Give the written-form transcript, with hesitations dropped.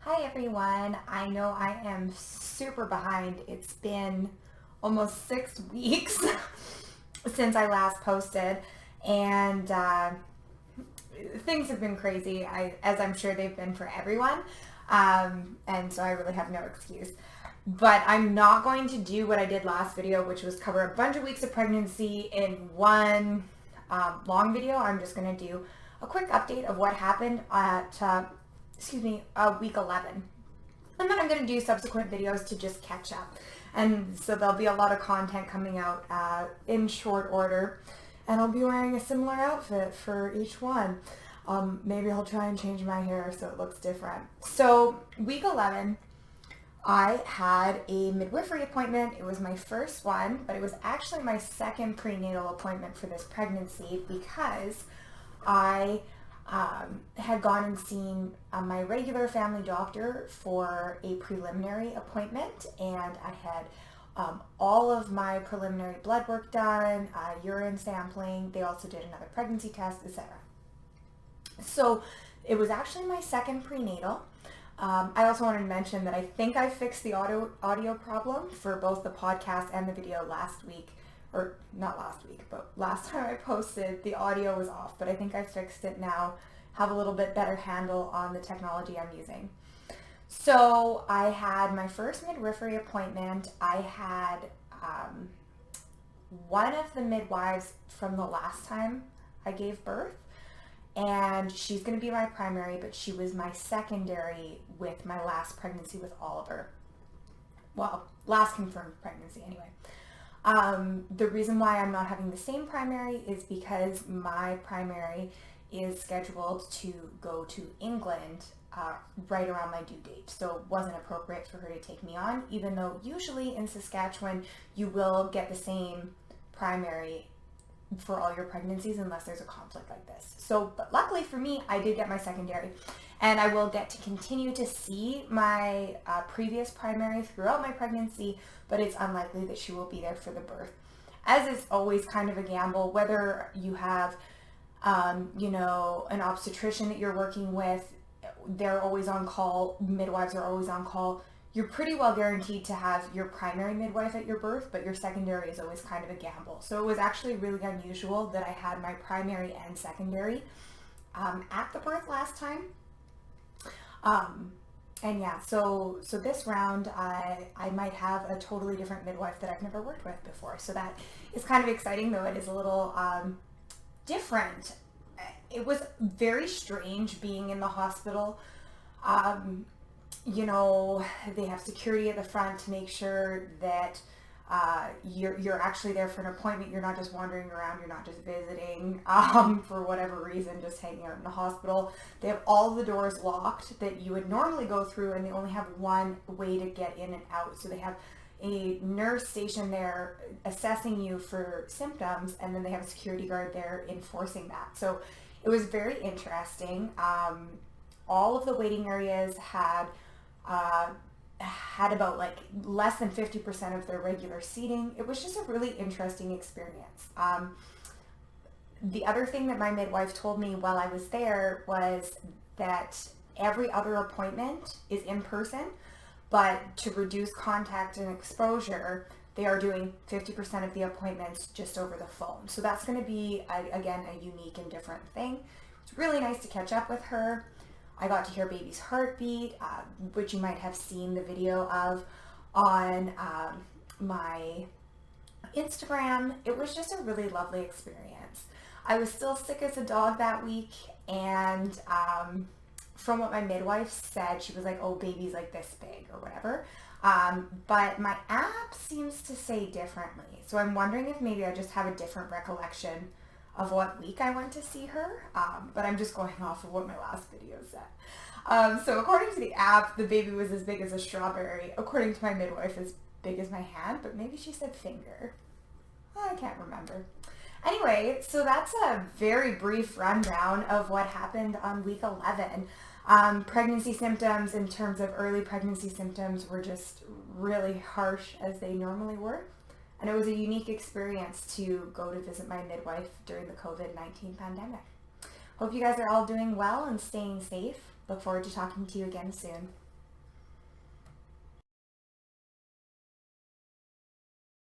Hi everyone. I know I am super behind. It's been almost 6 weeks since I last posted, and things have been crazy, as I'm sure they've been for everyone, and so I really have no excuse. But I'm not going to do what I did last video, which was cover a bunch of weeks of pregnancy in one long video. I'm just going to do a quick update of what happened at week 11. And then I'm going to do subsequent videos to just catch up. And so there'll be a lot of content coming out in short order. And I'll be wearing a similar outfit for each one. Maybe I'll try and change my hair so it looks different. So week 11, I had a midwifery appointment. It was my first one, but it was actually my second prenatal appointment for this pregnancy because I had gone and seen my regular family doctor for a preliminary appointment, and I had all of my preliminary blood work done, urine sampling. They also did another pregnancy test, etc. So it was actually my second prenatal. I also wanted to mention that I think I fixed the audio problem for both the podcast and the video last week. Or not last week, but last time I posted, the audio was off, but I think I fixed it now, have a little bit better handle on the technology I'm using. So I had my first midwifery appointment. I had one of the midwives from the last time I gave birth, and she's going to be my primary, but she was my secondary with my last pregnancy with Oliver. Well, last confirmed pregnancy anyway. The reason why I'm not having the same primary is because my primary is scheduled to go to England right around my due date. So it wasn't appropriate for her to take me on, even though usually in Saskatchewan you will get the same primary for all your pregnancies unless there's a conflict like this. So, but luckily for me, I did get my secondary, and I will get to continue to see my previous primary throughout my pregnancy, but it's unlikely that she will be there for the birth. As is always kind of a gamble, whether you have, an obstetrician that you're working with, they're always on call, midwives are always on call. You're pretty well guaranteed to have your primary midwife at your birth, but your secondary is always kind of a gamble. So it was actually really unusual that I had my primary and secondary at the birth last time. And yeah, so this round, I might have a totally different midwife that I've never worked with before. So that is kind of exciting, though it is a little different. It was very strange being in the hospital. They have security at the front to make sure that you're actually there for an appointment. You're not just wandering around. You're not just visiting for whatever reason, just hanging out in the hospital. They have all the doors locked that you would normally go through, and they only have one way to get in and out. So they have a nurse stationed there assessing you for symptoms, and then they have a security guard there enforcing that. So it was very interesting. All of the waiting areas had about like less than 50% of their regular seating. It was just a really interesting experience. The other thing that my midwife told me while I was there was that every other appointment is in person, but to reduce contact and exposure, they are doing 50% of the appointments just over the phone. So that's going to be, again, a unique and different thing. It's really nice to catch up with her. I got to hear baby's heartbeat, which you might have seen the video of on my Instagram. It was just a really lovely experience. I was still sick as a dog that week, and from what my midwife said, she was like, oh, baby's like this big or whatever. But my app seems to say differently. So I'm wondering if maybe I just have a different recollection of what week I went to see her, but I'm just going off of what my last video said. So according to the app, the baby was as big as a strawberry. According to my midwife, as big as my hand, but maybe she said finger. I can't remember. Anyway, so that's a very brief rundown of what happened on week 11. Pregnancy symptoms, in terms of early pregnancy symptoms, were just really harsh as they normally were. And it was a unique experience to go to visit my midwife during the COVID-19 pandemic. Hope you guys are all doing well and staying safe. Look forward to talking to you again soon.